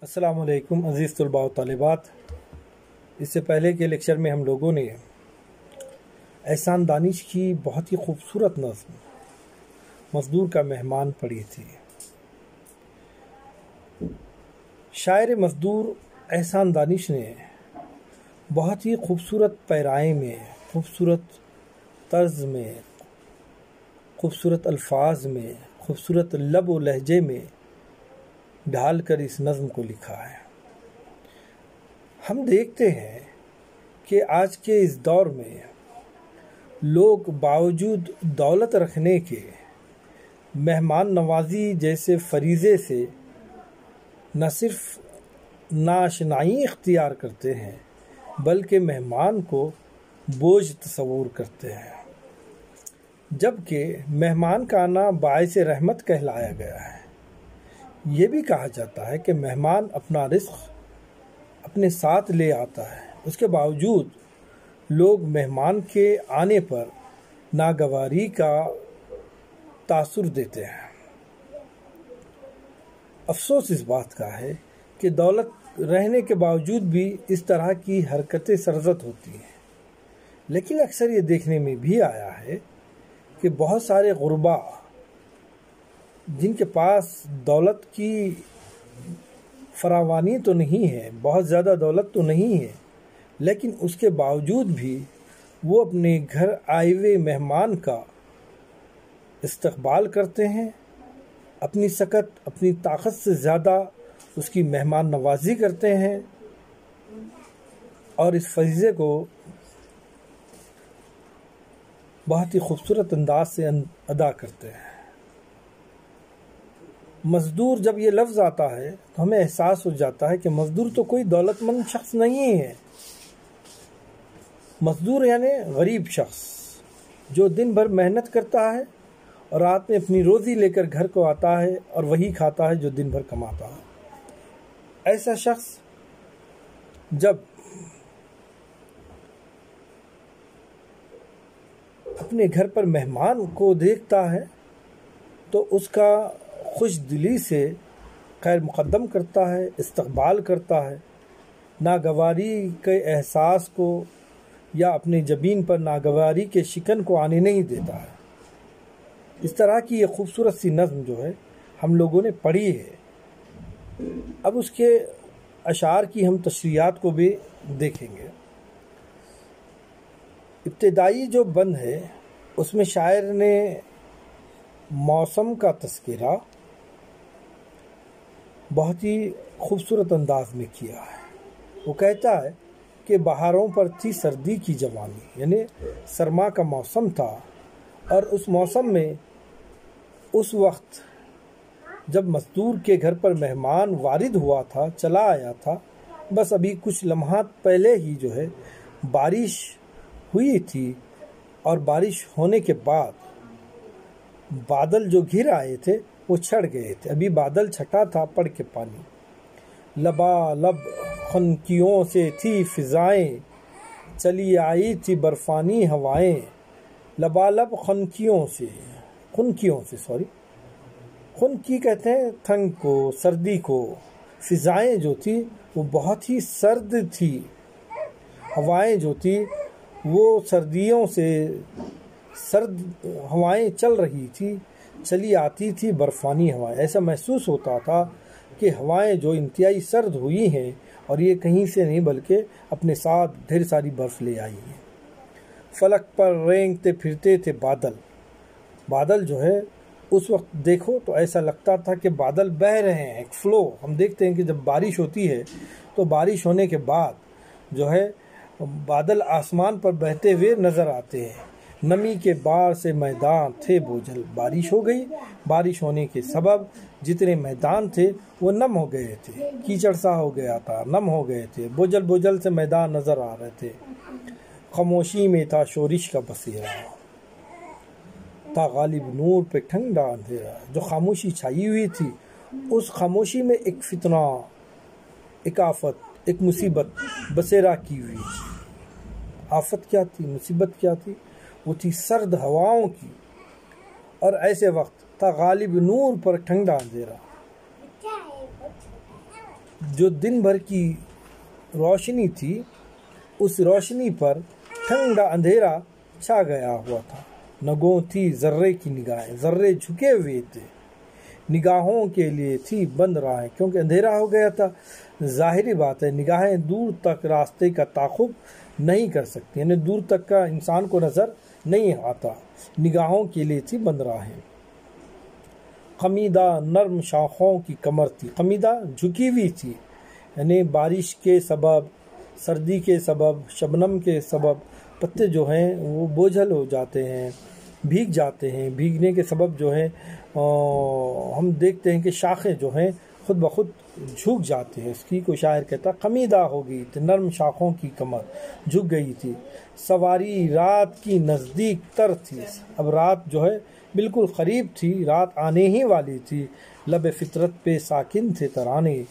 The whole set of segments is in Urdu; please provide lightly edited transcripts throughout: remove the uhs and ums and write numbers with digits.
السلام علیکم عزیز طلباء و طالبات۔ اس سے پہلے کے لیکچر میں ہم لوگوں نے احسان دانش کی بہت ہی خوبصورت نظم مزدور کا مہمان پڑھی تھی۔ شاعر مزدور احسان دانش نے بہت ہی خوبصورت پیرائے میں، خوبصورت طرز میں، خوبصورت الفاظ میں، خوبصورت لب و لہجے میں ڈھال کر اس نظم کو لکھا ہے۔ ہم دیکھتے ہیں کہ آج کے اس دور میں لوگ باوجود دولت رکھنے کے مہمان نوازی جیسے فریضے سے نہ صرف ناآشنائی اختیار کرتے ہیں بلکہ مہمان کو بوجھ تصور کرتے ہیں، جبکہ مہمان کا آنا باعث رحمت کہلایا گیا ہے۔ یہ بھی کہا جاتا ہے کہ مہمان اپنا رزق اپنے ساتھ لے آتا ہے، اس کے باوجود لوگ مہمان کے آنے پر ناگواری کا تاثر دیتے ہیں۔ افسوس اس بات کا ہے کہ دولت رہنے کے باوجود بھی اس طرح کی حرکتیں سرزد ہوتی ہیں، لیکن اکثر یہ دیکھنے میں بھی آیا ہے کہ بہت سارے غربا جن کے پاس دولت کی فراوانی تو نہیں ہے، بہت زیادہ دولت تو نہیں ہے، لیکن اس کے باوجود بھی وہ اپنے گھر آئے ہوئے مہمان کا استقبال کرتے ہیں، اپنی سکت اپنی طاقت سے زیادہ اس کی مہمان نوازی کرتے ہیں اور اس فریضے کو بہت ہی خوبصورت انداز سے ادا کرتے ہیں۔ مزدور جب یہ لفظ آتا ہے تو ہمیں احساس ہو جاتا ہے کہ مزدور تو کوئی دولت مند شخص نہیں ہے۔ مزدور یعنی غریب شخص جو دن بھر محنت کرتا ہے اور رات میں اپنی روزی لے کر گھر کو آتا ہے اور وہی کھاتا ہے جو دن بھر کماتا ہے۔ ایسا شخص جب اپنے گھر پر مہمان کو دیکھتا ہے تو اس کا خوش دلی سے خیر مقدم کرتا ہے، استقبال کرتا ہے، ناگواری کے احساس کو یا اپنے جبین پر ناگواری کے شکن کو آنے نہیں دیتا ہے۔ اس طرح کی یہ خوبصورت سی نظم جو ہے ہم لوگوں نے پڑھی ہے۔ اب اس کے اشعار کی ہم تشریحات کو بھی دیکھیں گے۔ ابتدائی جو بند ہے اس میں شاعر نے موسم کا تذکرہ بہت ہی خوبصورت انداز میں کیا ہے۔ وہ کہتا ہے کہ بہاروں پر تھی سردی کی جوانی، یعنی سرما کا موسم تھا، اور اس موسم میں اس وقت جب مزدور کے گھر پر مہمان وارد ہوا تھا، چلا آیا تھا، بس ابھی کچھ لمحات پہلے ہی جو ہے بارش ہوئی تھی، اور بارش ہونے کے بعد بادل جو گھر آئے تھے وہ چھڑ گئے تھے، ابھی بادل چھٹا تھا پڑ کے پانی۔ لبالب خنکیوں سے تھی فضائیں، چلی آئی تھی برفانی ہوائیں۔ لبالب خنکیوں سے خنکی کہتے ہیں ٹھنڈ کو، سردی کو۔ فضائیں جو تھی وہ بہت ہی سرد تھی، ہوائیں جو تھی وہ سردیوں سے سرد ہوائیں چل رہی تھی، چلی آتی تھی برفانی ہوائیں۔ ایسا محسوس ہوتا تھا کہ ہوائیں جو انتہائی سرد ہوئی ہیں اور یہ کہیں سے نہیں بلکہ اپنے ساتھ ڈھیر ساری برف لے آئی ہیں۔ فلک پر رینگتے پھرتے تھے بادل جو ہے اس وقت دیکھو تو ایسا لگتا تھا کہ بادل بہہ رہے ہیں، ایک فلو۔ ہم دیکھتے ہیں کہ جب بارش ہوتی ہے تو بارش ہونے کے بعد جو ہے بادل آسمان پر بہتے ہوئے نظر آتے ہیں۔ نمی کے بار سے میدان تھے بوجھل، بارش ہو گئی، بارش ہونے کے سبب جتنے میدان تھے وہ نم ہو گئے تھے، کیچڑ سا ہو گیا تھا، نم ہو گئے تھے، بوجھل سے میدان نظر آ رہے تھے۔ خاموشی میں تھا شورش کا بسیرا، تھا غالب نور پہ ٹھنڈا اندھیرا۔ جو خاموشی چھائی ہوئی تھی اس خاموشی میں ایک فتنہ، ایک آفت، ایک مصیبت بسیرا کی ہوئی تھی۔ آفت کیا تھی، مصیبت کیا تھی؟ وہ تھی سرد ہواؤں کی، اور ایسے وقت تھا غالب نور پر ٹھنڈا اندھیرا۔ جو دن بھر کی روشنی تھی اس روشنی پر ٹھنڈا اندھیرا چھا گیا ہوا تھا۔ نگوں تھی ذرے کی نگاہیں، ذرے جھکے ہوئے تھے، نگاہوں کے لیے تھی بند راہیں، کیونکہ اندھیرا ہو گیا تھا۔ ظاہری بات ہے نگاہیں دور تک راستے کا تعاقب نہیں کر سکتی، یعنی دور تک کا انسان کو نظر نہیں آتا، نگاہوں کے لیے تھی بند راہیں۔ خمیدہ نرم شاخوں کی کمر تھی، خمیدہ جھکی ہوئی تھی، یعنی بارش کے سبب، سردی کے سبب، شبنم کے سبب پتے جو ہیں وہ بوجھل ہو جاتے ہیں، بھیگ جاتے ہیں۔ بھیگنے کے سبب جو ہے ہم دیکھتے ہیں کہ شاخیں جو ہیں خود بخود جھک جاتے ہیں۔ اس کی کوئی شاعر کہتا خمیدہ ہو گئی تھی، نرم شاخوں کی کمر جھک گئی تھی، سواری رات کی نزدیک تر تھی۔ اب رات جو ہے بالکل قریب تھی، رات آنے ہی والی تھی۔ لب فطرت پہ ساکن تھے ترانے،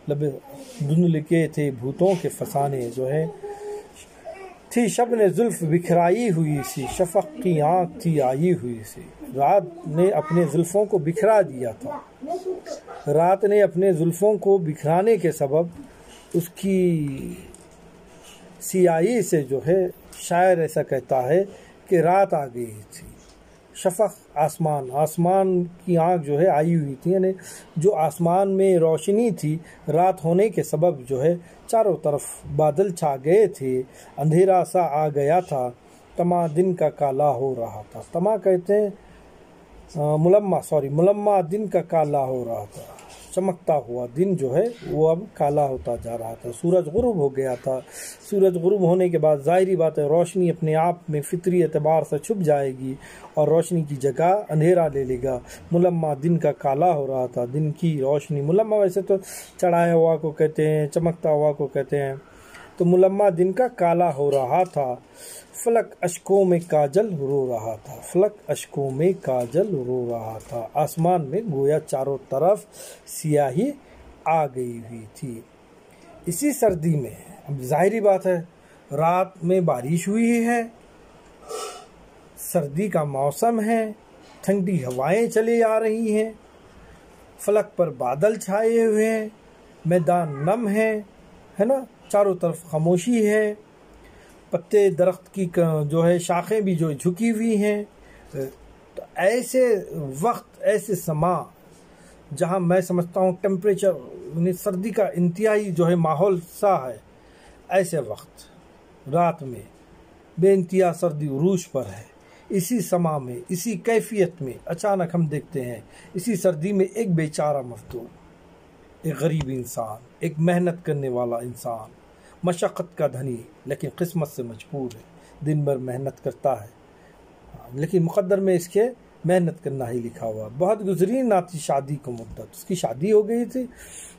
لب دھندل کے تھے بھوتوں کے فسانے جو ہے۔ تھی شب نے زلف بکھرائی ہوئی سی، شفق کی آنکھ تھی آئی ہوئی سی۔ رات نے اپنے زلفوں کو بکھرا دیا تھا، رات نے اپنے زلفوں کو بکھرانے کے سبب اس کی سیاہی سے جو ہے شاعر ایسا کہتا ہے کہ رات آ گئی تھی۔ شفق آسمان کی آنکھ جو ہے آئی ہوئی تھی، یعنی جو آسمان میں روشنی تھی رات ہونے کے سبب جو ہے چاروں طرف بادل چھا گئے تھے، اندھیرا سا آ گیا تھا، تما دن کا کالا ہو رہا تھا۔ تما کہتے ہیں ملمہ دن کا کالا ہو رہا تھا، چمکتا ہوا دن جو ہے وہ اب کالا ہوتا جا رہا تھا۔ سورج غروب ہو گیا تھا۔ سورج غروب ہونے کے بعد ظاہری بات ہے روشنی اپنے آپ میں فطری اعتبار سے چھپ جائے گی اور روشنی کی جگہ اندھیرا لے لے گا۔ ملمہ دن کا کالا ہو رہا تھا، دن کی روشنی، ملمہ ویسے تو چڑھایا ہوا کو کہتے ہیں، چمکتا ہوا کو کہتے ہیں، تو ملمہ دن کا کالا ہو رہا تھا۔ فلک اشکوں میں کاجل رو رہا تھا، فلک اشکوں میں کاجل رو رہا تھا۔ آسمان میں گویا چاروں طرف سیاہی آ گئی ہوئی تھی۔ اسی سردی میں اب ظاہری بات ہے رات میں بارش ہوئی ہے، سردی کا موسم ہے، ٹھنڈی ہوائیں چلی آ رہی ہیں، فلک پر بادل چھائے ہوئے ہیں، میدان نم ہے نا، چاروں طرف خاموشی ہے، پتے درخت کی جو ہے شاخیں بھی جو جھکی ہوئی ہیں۔ تو ایسے وقت، ایسے سما جہاں میں سمجھتا ہوں ٹیمپریچر یعنی سردی کا انتہائی جو ہے ماحول سا ہے، ایسے وقت رات میں بے انتہا سردی عروج پر ہے، اسی سما میں، اسی کیفیت میں اچانک ہم دیکھتے ہیں اسی سردی میں ایک بیچارہ مزدور، ایک غریب انسان، ایک محنت کرنے والا انسان، مشقت کا دھنی لیکن قسمت سے مجبور ہے، دن بھر محنت کرتا ہے لیکن مقدر میں اس کے محنت کرنا ہی لکھا ہوا۔ بہت گزری نہ تھی شادی کو مدت، اس کی شادی ہو گئی تھی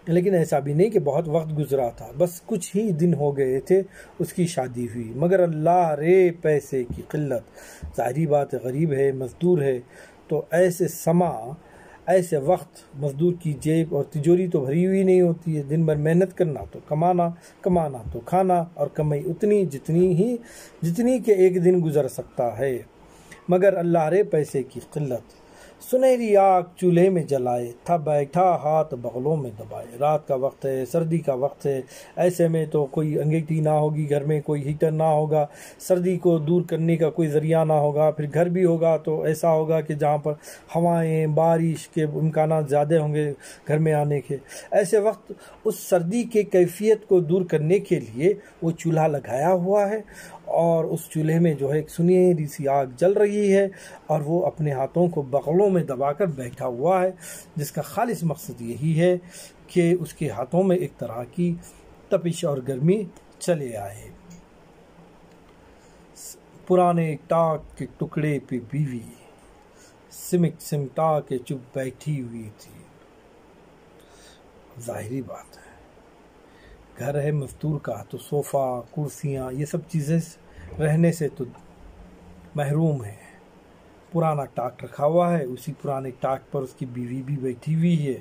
لیکن ایسا بھی نہیں کہ بہت وقت گزرا تھا، بس کچھ ہی دن ہو گئے تھے اس کی شادی ہوئی، مگر اللہ رے پیسے کی قلت۔ ظاہری بات ہے غریب ہے، مزدور ہے، تو ایسے سما، ایسے وقت مزدور کی جیب اور تجوری تو بھری ہوئی نہیں ہوتی ہے، دن بھر محنت کرنا تو کمانا، کمانا تو کھانا، اور کمائی اتنی جتنی کہ ایک دن گزر سکتا ہے، مگر اللہ رے پیسے کی قلت۔ سنہری آگ چولہے میں جلائے تھا بیٹھا ہاتھ بغلوں میں دبائے۔ رات کا وقت ہے، سردی کا وقت ہے، ایسے میں تو کوئی انگیٹھی نہ ہوگی گھر میں، کوئی ہیٹر نہ ہوگا، سردی کو دور کرنے کا کوئی ذریعہ نہ ہوگا، پھر گھر بھی ہوگا تو ایسا ہوگا کہ جہاں پر ہوائیں بارش کے امکانات زیادہ ہوں گے گھر میں آنے کے۔ ایسے وقت اس سردی کے کیفیت کو دور کرنے کے لیے وہ چولہا لگایا ہوا ہے اور اس چولہے میں جو ہے ایک سنہری سی آگ جل رہی ہے اور وہ اپنے ہاتھوں کو بغلوں میں دبا کر بیٹھا ہوا ہے، جس کا خالص مقصد یہی ہے کہ اس کے ہاتھوں میں ایک طرح کی تپش اور گرمی چلے آئے۔ پرانے ٹاک کے ٹکڑے پہ بیوی سمٹا کے چپ بیٹھی ہوئی تھی۔ ظاہری بات ہے گھر ہے مزدور کا تو صوفہ، کرسیاں، یہ سب چیزیں رہنے سے تو محروم ہے۔ پرانا ٹاٹ رکھا ہوا ہے، اسی پرانے ٹاٹ پر اس کی بیوی بھی بیٹھی ہوئی ہے،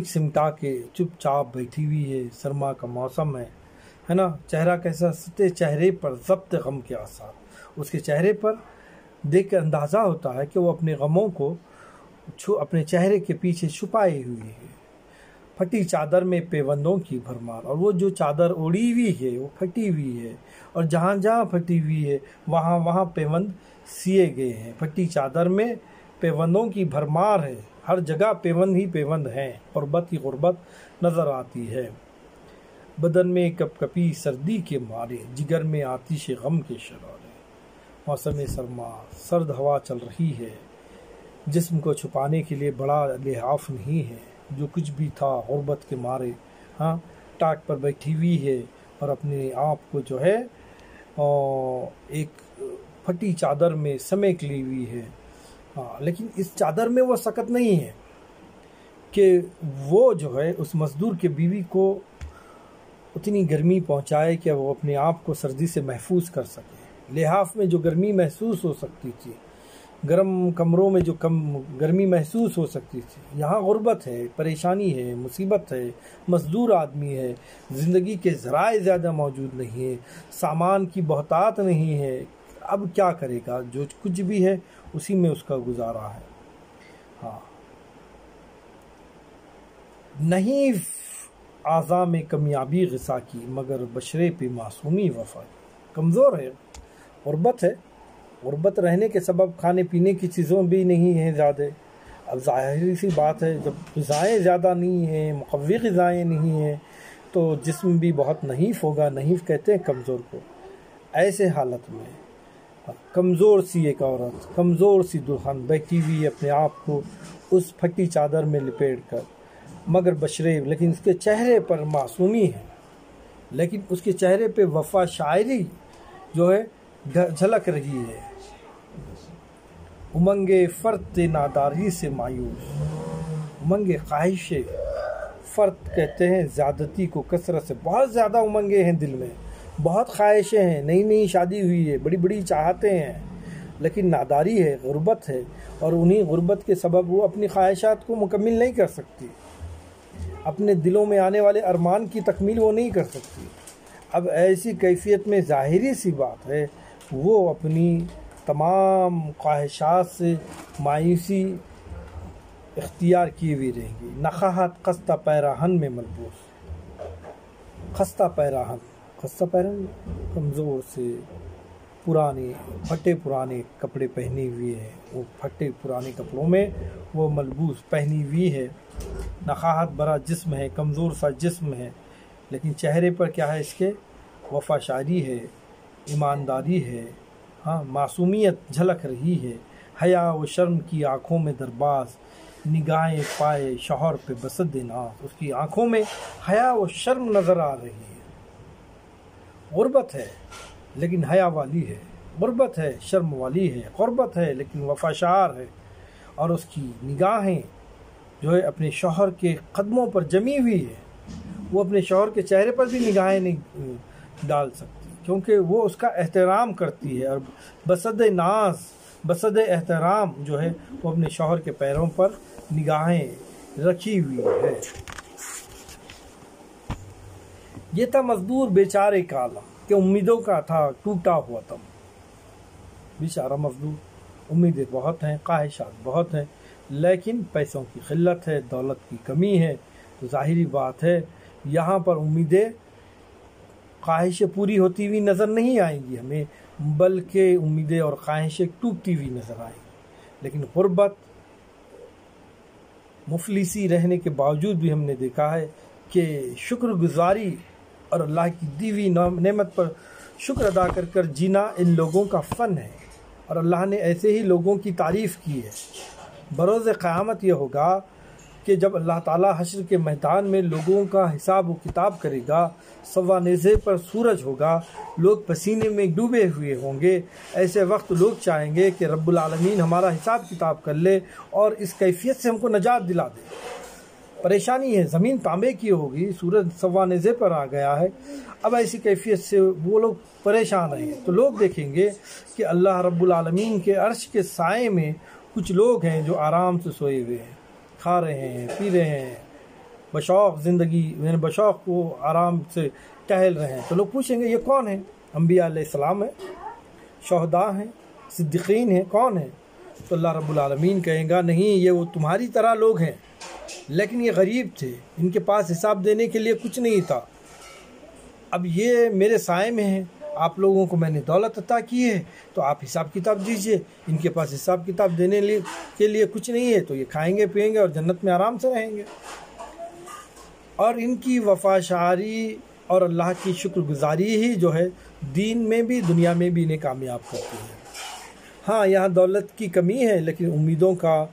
سمٹا کے چپ چاپ بیٹھی ہوئی ہے۔ سرما کا موسم ہے نا، چہرہ کیسا، ستے چہرے پر ضبط غم کے آثار، اس کے چہرے پر دیکھ کر اندازہ ہوتا ہے کہ وہ اپنے غموں کو اپنے چہرے کے پیچھے چھپائے ہوئے ہے۔ پھٹی چادر میں پیوندوں کی بھرمار، اور وہ جو چادر اوڑی ہوئی ہے وہ پھٹی ہوئی ہے، اور جہاں جہاں پھٹی ہوئی ہے وہاں وہاں پیوند سیے گئے ہیں۔ پھٹی چادر میں پیوندوں کی بھرمار ہے، ہر جگہ پیوند ہی پیوند ہیں، غربت ہی غربت نظر آتی ہے۔ بدن میں کپ کپی سردی کے مارے، جگر میں آتش غم کے شرارے۔ موسم سرما، سرد ہوا چل رہی ہے، جسم کو چھپانے کے لیے بڑا لحاف نہیں ہے۔ جو کچھ بھی تھا غربت کے مارے ٹاٹ پر بیٹھی ہوئی ہے اور اپنے آپ کو جو ہے ایک پھٹی چادر میں سمیٹ لی ہوئی ہے۔ لیکن اس چادر میں وہ سکت نہیں ہے کہ وہ جو ہے اس مزدور کے بیوی کو اتنی گرمی پہنچائے کہ وہ اپنے آپ کو سردی سے محفوظ کر سکے۔ لحاف میں جو گرمی محسوس ہو سکتی تھی، گرم کمروں میں جو گرمی محسوس ہو سکتی تھی، یہاں غربت ہے، پریشانی ہے، مصیبت ہے، مزدور آدمی ہے، زندگی کے ذرائع زیادہ موجود نہیں ہے، سامان کی بہتات نہیں ہے، اب کیا کرے گا؟ جو کچھ بھی ہے اسی میں اس کا گزارا ہے۔ نہیں اعضاء میں کمیابی غصہ کی، مگر بشرے پہ معصومی وفا کی۔ کمزور ہے، غربت ہے، غربت رہنے کے سبب کھانے پینے کی چیزوں بھی نہیں ہیں زیادہ۔ اب ظاہری سی بات ہے، جب غذائیں زیادہ نہیں ہیں، مقوی غذائیں نہیں ہیں، تو جسم بھی بہت نحیف ہوگا۔ نحیف کہتے ہیں کمزور کو۔ ایسے حالت میں کمزور سی ایک عورت، کمزور سی دلہن بیٹھی ہوئی اپنے آپ کو اس پھٹی چادر میں لپیٹ کر، مگر بشرے، لیکن اس کے چہرے پر معصومی ہے، لیکن اس کے چہرے پہ وفا شاعری جو ہے جھلک رہی ہے۔ امنگ فرط ناداری سے مایوس، امنگ خواہش، فرط کہتے ہیں زیادتی کو، کثرت سے، بہت زیادہ امنگیں ہیں دل میں، بہت خواہشیں ہیں، نئی نئی شادی ہوئی ہے، بڑی بڑی چاہتیں ہیں، لیکن ناداری ہے، غربت ہے، اور انہی غربت کے سبب وہ اپنی خواہشات کو مکمل نہیں کر سکتی، اپنے دلوں میں آنے والے ارمان کی تکمیل وہ نہیں کر سکتی۔ اب ایسی کیفیت میں ظاہری سی بات ہے وہ اپنی تمام خواہشات سے مایوسی اختیار کیے ہوئے رہیں گی۔ نخواہت خستہ پیراہن میں ملبوس، خستہ پیراہن، خستہ پیراہن کمزور سے پرانے پھٹے پرانے کپڑے پہنے ہوئے ہیں، وہ پھٹے پرانے کپڑوں میں وہ ملبوس پہنی ہوئی ہے۔ نخواہت برا جسم ہے، کمزور سا جسم ہے، لیکن چہرے پر کیا ہے اس کے؟ وفا شاعری ہے، ایمانداری ہے، معصومیت جھلک رہی ہے۔ حیا و شرم کی آنکھوں میں درباز، نگاہیں پائے شوہر پہ بسد ناز، اس کی آنکھوں میں حیا و شرم نظر آ رہی ہے۔ غربت ہے لیکن حیا والی ہے، غربت ہے شرم والی ہے، غربت ہے لیکن وفا شعار ہے، اور اس کی نگاہیں جو ہے اپنے شوہر کے قدموں پر جمی ہوئی ہے۔ وہ اپنے شوہر کے چہرے پر بھی نگاہیں نہیں ڈال سکتی، کیونکہ وہ اس کا احترام کرتی ہے، اور بسد ناز، بسد احترام جو ہے وہ اپنے شوہر کے پیروں پر نگاہیں رکھی ہوئی ہے۔ یہ تھا مزدور بیچارے کا عالم کہ امیدوں کا تھا ٹوٹا ہوا تم۔ بیچارہ مزدور، امیدیں بہت ہیں، خواہشات بہت ہیں، لیکن پیسوں کی قلت ہے، دولت کی کمی ہے، تو ظاہری بات ہے یہاں پر امیدیں، خواہشیں پوری ہوتی ہوئی نظر نہیں آئیں گی ہمیں، بلکہ امیدیں اور خواہشیں ٹوٹتی ہوئی نظر آئیں گی۔ لیکن غربت، مفلسی رہنے کے باوجود بھی ہم نے دیکھا ہے کہ شکر گزاری اور اللہ کی دی ہوئی نعمت پر شکر ادا کر کر جینا ان لوگوں کا فن ہے، اور اللہ نے ایسے ہی لوگوں کی تعریف کی ہے۔ بروز قیامت یہ ہوگا کہ جب اللہ تعالیٰ حشر کے میدان میں لوگوں کا حساب و کتاب کرے گا، سوا نیزے پر سورج ہوگا، لوگ پسینے میں ڈوبے ہوئے ہوں گے، ایسے وقت لوگ چاہیں گے کہ رب العالمین ہمارا حساب کتاب کر لے اور اس کیفیت سے ہم کو نجات دلا دے۔ پریشانی ہے، زمین تانبے کی ہوگی، سورج سوا نیزے پر آ گیا ہے، اب ایسی کیفیت سے وہ لوگ پریشان ہیں، تو لوگ دیکھیں گے کہ اللہ رب العالمین کے عرش کے سائے میں کچھ لوگ ہیں جو آرام سے سوئے ہوئے ہیں، کھا رہے ہیں، پی رہے ہیں، بشوق زندگی، یعنی بشوق کو آرام سے ٹہل رہے ہیں۔ تو لوگ پوچھیں گے یہ کون ہیں؟ انبیاء علیہ السلام ہیں، شہداء ہیں، صدیقین ہیں، کون ہیں؟ تو اللہ رب العالمین کہیں گا نہیں، یہ وہ تمہاری طرح لوگ ہیں لیکن یہ غریب تھے، ان کے پاس حساب دینے کے لیے کچھ نہیں تھا۔ اب یہ میرے سائے میں ہیں، آپ لوگوں کو میں نے دولت عطا کی ہے تو آپ حساب کتاب دیجئے۔ ان کے پاس حساب کتاب دینے کے لیے کچھ نہیں ہے تو یہ کھائیں گے پئیں گے اور جنت میں آرام سے رہیں گے۔ اور ان کی وفا شعاری اور اللہ کی شکر گزاری ہی جو ہے دین میں بھی دنیا میں بھی انہیں کامیاب کرتی ہے۔ ہاں، یہاں دولت کی کمی ہے لیکن امیدوں کا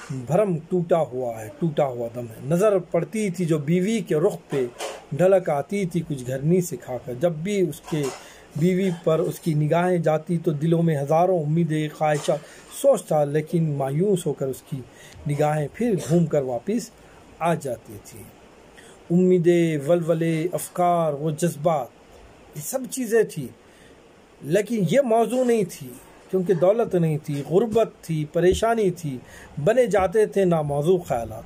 بھرم ٹوٹا ہوا دم ہے۔ نظر پڑتی تھی جو بیوی کے رخ پہ، ڈھلک آتی تھی کچھ گھرنی سکھا کر۔ جب بھی اس کے بیوی پر اس کی نگاہیں جاتی تو دلوں میں ہزاروں امیدیں، خواہشات سوچتا، لیکن مایوس ہو کر اس کی نگاہیں پھر گھوم کر واپس آ جاتی تھی۔ امیدیں، ولولے، افکار، وہ جذبات، یہ سب چیزیں تھیں، لیکن یہ موضوع نہیں تھی کیونکہ دولت نہیں تھی، غربت تھی، پریشانی تھی۔ بنے جاتے تھے ناموضوع خیالات۔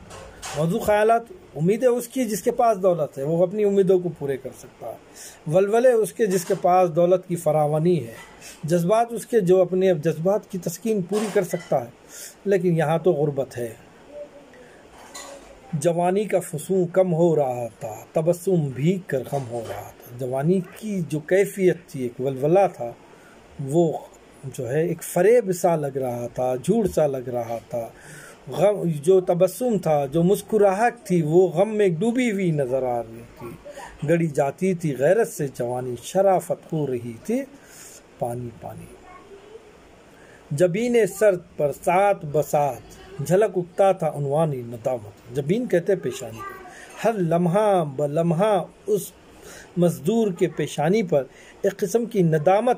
موضوع خیالات، امیدیں اس کی جس کے پاس دولت ہے، وہ اپنی امیدوں کو پورے کر سکتا ہے۔ ولولے اس کے جس کے پاس دولت کی فراوانی ہے۔ جذبات اس کے جو اپنے جذبات کی تسکین پوری کر سکتا ہے، لیکن یہاں تو غربت ہے۔ جوانی کا فسوں کم ہو رہا تھا، تبسم بھیگ کر غم ہو رہا تھا۔ جوانی کی جو کیفیت تھی، ایک ولولہ تھا، وہ جو ہے ایک فریب سا لگ رہا تھا، جھوٹ سا لگ رہا تھا۔ غم، جو تبسم تھا، جو مسکراہٹ تھی، وہ غم میں ڈوبی ہوئی نظر آ رہی تھی۔ گڑی جاتی تھی غیرت سے جوانی، شرافت ہو رہی تھی پانی پانی۔ جبین سرد پر ساتھ بساتھ جھلک اٹھتا تھا عنوانی ندامت۔ جبین کہتے پیشانی کو۔ ہر لمحہ بلمحہ اس مزدور کے پیشانی پر ایک قسم کی ندامت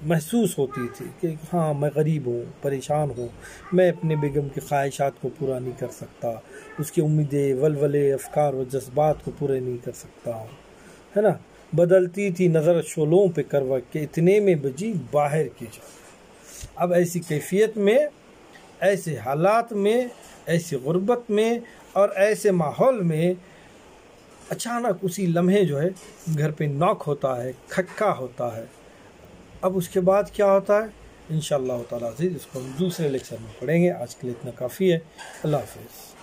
محسوس ہوتی تھی کہ ہاں، میں غریب ہوں، پریشان ہوں، میں اپنے بیگم کی خواہشات کو پورا نہیں کر سکتا، اس کی امیدیں، ولولے، افکار و جذبات کو پورے نہیں کر سکتا ہوں، ہے نا۔ بدلتی تھی نظر شعلوں پہ کروٹ کے، اتنے میں بجی باہر کی جا۔ اب ایسی کیفیت میں، ایسے حالات میں، ایسی غربت میں اور ایسے ماحول میں اچانک اسی لمحے جو ہے گھر پہ ناک ہوتا ہے، کھٹکا ہوتا ہے۔ اب اس کے بعد کیا ہوتا ہے انشاءاللہ تعالیٰ عزیز، اس کو ہم دوسرے لیکچر میں پڑھیں گے۔ آج کے لیے اتنا کافی ہے۔ اللہ حافظ۔